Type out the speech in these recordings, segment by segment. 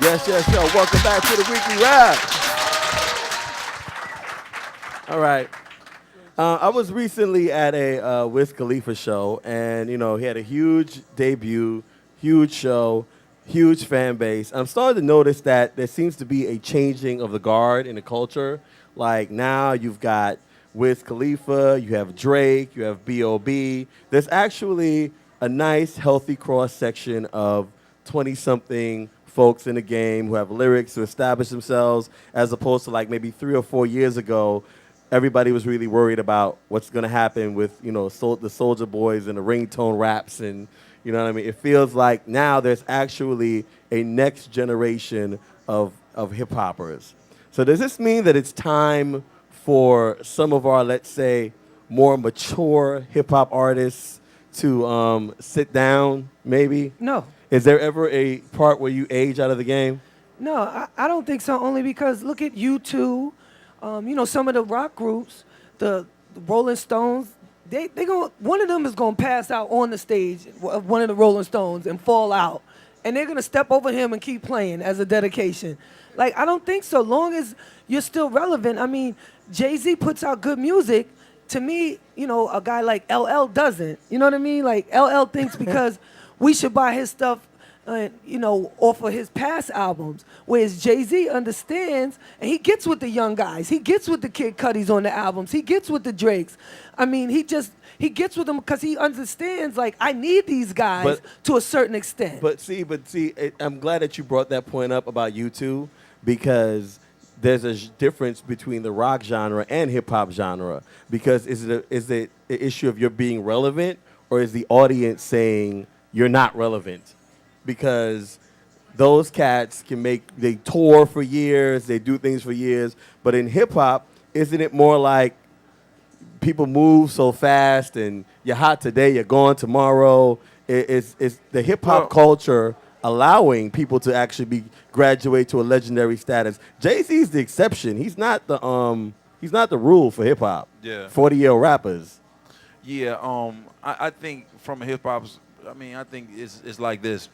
Yes. Welcome back to the Weekly Wrap. All right. I was recently at a Wiz Khalifa show, and he had a huge debut, huge show, huge fan base. I'm starting to notice that there seems to be a changing of the guard in the culture. Like now, you've got Wiz Khalifa, you have Drake, you have B.O.B. There's actually a nice, healthy cross section of 20-something folks in the game who have lyrics to establish themselves, as opposed to like maybe 3 or 4 years ago. Everybody was really worried about what's going to happen with, the Soldier Boys and the ringtone raps, and you know what I mean? It feels like now there's actually a next generation of hip hoppers. So does this mean that it's time for some of our, let's say, more mature hip hop artists to sit down, maybe? No. Is there ever a part where you age out of the game? No, I don't think so. Only because look at U2, some of the rock groups, the Rolling Stones. They going one of them is gonna pass out on the stage of one of the Rolling Stones and fall out, and they're gonna step over him and keep playing as a dedication. Like I don't think so. Long as you're still relevant. I mean, Jay-Z puts out good music. To me, a guy like LL doesn't. You know what I mean? Like LL thinks because we should buy his stuff, off of his past albums. Whereas Jay-Z understands, and he gets with the young guys. He gets with the Kid Cudis on the albums. He gets with the Drakes. I mean, he gets with them because he understands, like, I need these guys to a certain extent. But see, I'm glad that you brought that point up about U2, because there's a difference between the rock genre and hip-hop genre. Because is it the issue of you're being relevant, or is the audience saying you're not relevant? Because those cats they tour for years, they do things for years. But in hip hop, isn't it more like people move so fast and you're hot today, you're gone tomorrow? It's the hip hop culture allowing people to actually graduate to a legendary status. Jay-Z's the exception. He's not the rule for hip hop. Yeah. 40-year-old rappers. Yeah. I think from a hip hop's, I think it's like this.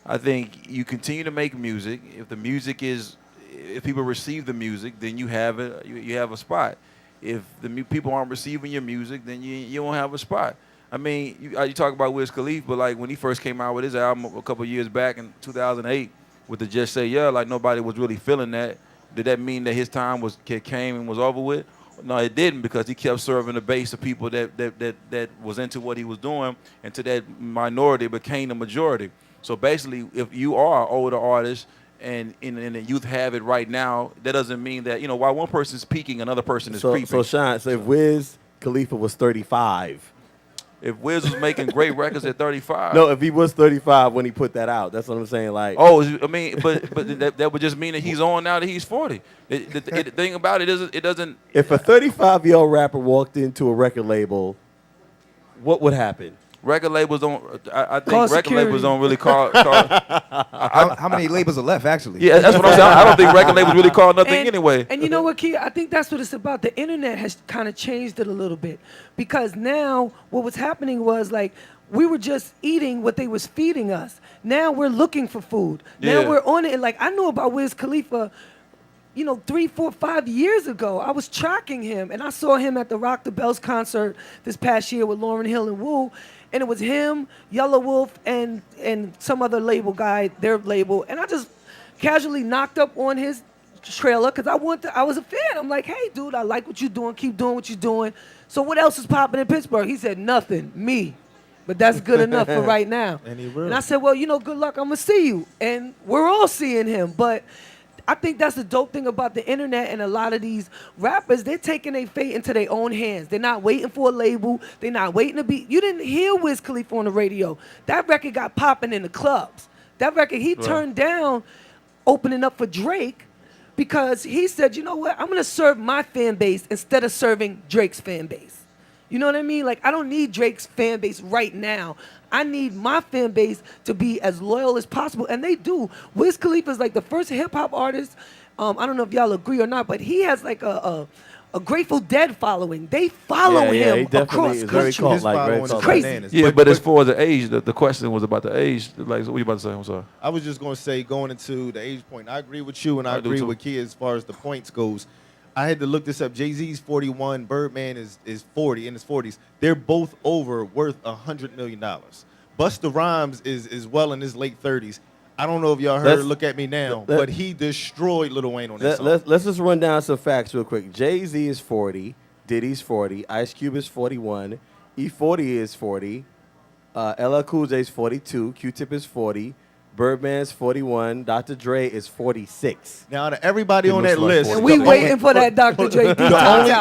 I think you continue to make music. If people receive the music, then you have it. You have a spot. If people aren't receiving your music, then you don't have a spot. I mean, you talk about Wiz Khalifa, but like when he first came out with his album a couple of years back in 2008 with the Just Say Yeah, like nobody was really feeling that. Did that mean that his time came and was over with? No, it didn't, because he kept serving the base of people that was into what he was doing, and to that minority became the majority. So basically, if you are an older artist and the youth have it right now, that doesn't mean that, while one person's peaking, another person is creeping. So Sean, if Wiz Khalifa was 35. If Wiz was making great records at 35. No, if he was 35 when he put that out. That's what I'm saying. Like, but that would just mean that he's on now that he's 40. The thing about it is, it doesn't. If a 35-year-old rapper walked into a record label, what would happen? Record labels don't. I think record labels don't really call. How many labels are left, actually? Yeah, that's what I'm saying. I don't think record labels really call nothing anyway. And you know what, Key? I think that's what it's about. The internet has kind of changed it a little bit, because now what was happening was like we were just eating what they was feeding us. Now we're looking for food. Now we're on it. And like I knew about Wiz Khalifa, 3, 4, 5 years ago. I was tracking him, and I saw him at the Rock the Bells concert this past year with Lauryn Hill and Wu. And it was him, Yellow Wolf, and some other label guy, their label. And I just casually knocked up on his trailer because I was a fan. I'm like, hey, dude, I like what you're doing. Keep doing what you're doing. So what else is popping in Pittsburgh? He said, nothing, me. But that's good enough for right now. And I said, well, good luck. I'm going to see you. And we're all seeing him. But I think that's the dope thing about the internet, and a lot of these rappers, they're taking their fate into their own hands. They're not waiting for a label. They're not waiting to be. You didn't hear Wiz Khalifa on the radio. That record got popping in the clubs. That record, he turned down opening up for Drake because he said, you know what, I'm going to serve my fan base instead of serving Drake's fan base. You know what I mean? Like, I don't need Drake's fan base right now. I need my fan base to be as loyal as possible, and they do. Wiz Khalifa is like the first hip-hop artist, I don't know if y'all agree or not, but he has like a a Grateful Dead following. They follow Yeah, he him definitely across is very country. cult His like, very following is cult crazy. bananas. Yeah, but as far as the age, the question was about the age. Like, what you about to say? I'm sorry. I was just going to say, going into the age point, I agree with you, and I I do agree too. with Kia as far as the points goes. I had to look this up. Jay-Z's 41, Birdman is 40, in his 40s. They're both worth $100 million. Busta Rhymes is well in his late 30s. I don't know if y'all heard Look at Me Now, but he destroyed Lil Wayne on that song. Let's just run down some facts real quick. Jay-Z is 40, Diddy's 40, Ice Cube is 41, E40 is 40, LL Cool J is 42, Q-Tip is 40, Birdman's 41, Dr. Dre is 46. Now, out of everybody He on looks that like list, 40. And we waiting for that Dr. J. the only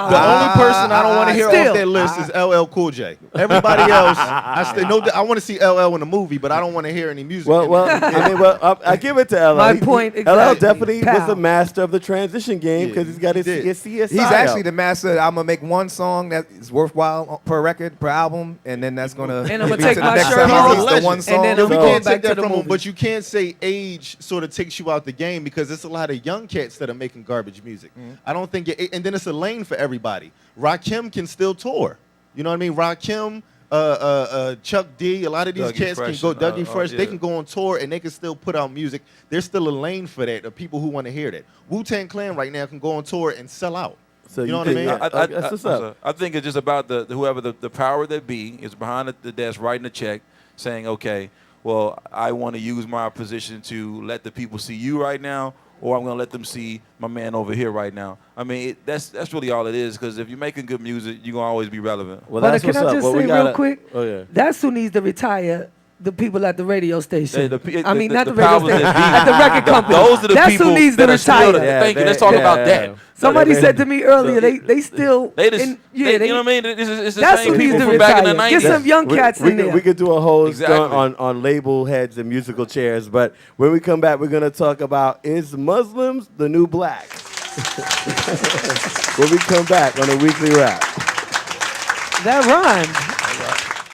person I don't want to hear Still. off that list is LL Cool J. Everybody else, I want to see LL in the movie, but I don't want to hear any music. I give it to LL. My point LL exactly. definitely was Pow. the master of the transition game because Yeah, he's got he his did. CSI He's actually out. the master. I'm gonna make one song that is worthwhile per record, per album, and then that's gonna. And I'ma lead take to my the next shirt time off, I release the one and song. then Yeah, I'm we going can't back take to that the from him, movie. but you can't say age sort of takes you out the game because there's a lot of young cats that are making garbage music. I don't think, and then it's a lane for everybody. Rakim can still tour. You know what I mean? Rakim, Chuck D, a lot of these Dougie cats Fresh can go, and, Dougie Fresh, yeah. they can go on tour and they can still put out music. There's still a lane for that, of people who want to hear that. Wu-Tang Clan right now can go on tour and sell out. So You know what I think- mean? That's what's I'm up. sorry. I think it's just about whoever the power that be is behind the desk writing a check, saying, okay, well, I want to use my position to let the people see you right now, or I'm going to let them see my man over here right now. I mean, that's really all it is, because if you're making good music, you're going to always be relevant. Well, But that's can what's I up. just Well, we say gotta- real quick? Oh, yeah. That's who needs to retire. The people at the radio station. I mean, not the the radio powers station. that be. At the record company. Those are the That's people who needs to that are still retire. the- Thank you. Let's talk about that. Somebody So said to me earlier, they still. They just, you you know what I mean? It's the That's same who needs people to from back in the retire. 90s. Get some young cats in there. We could do a whole Exactly. stunt on label heads and musical chairs, but when we come back, we're going to talk about is Muslims the new black? When we come back on a weekly wrap. That rhymed.